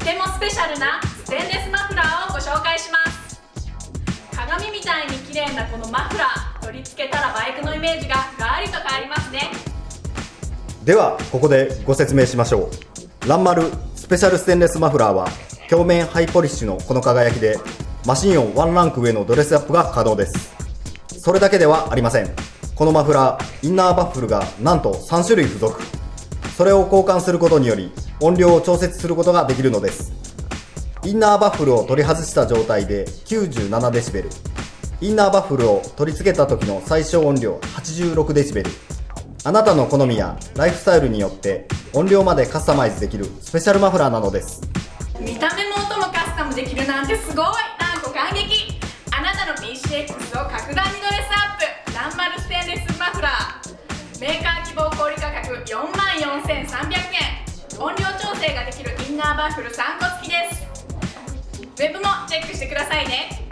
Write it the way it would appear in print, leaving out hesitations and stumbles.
ってもスペシャルなステンレスマフラーをご紹介します。鏡みたいに綺麗なこのマフラー、取り付けたらバイクのイメージがガラリと変わりますね。ではここでご説明しましょう。ランマルスペシャルステンレスマフラーは表面ハイポリッシュのこの輝きでマシン音ワンランク上のドレスアップが可能です。それだけではありません。このマフラー、インナーバッフルがなんと3種類付属。それを交換することにより音量を調節することができるのです。インナーバッフルを取り外した状態で97デシベル、インナーバッフルを取り付けた時の最小音量86デシベル。あなたの好みやライフスタイルによって音量までカスタマイズできるスペシャルマフラーなのです。見た目も音もカスタムできるなんてすごい。なんと感激。あなたの PCX を格段にドレスアップ。ランマルステンレスマフラー、メーカー希望小売価格44,300円。音量調整ができるインナーバッフル3個付きです。ウェブもチェックしてくださいね。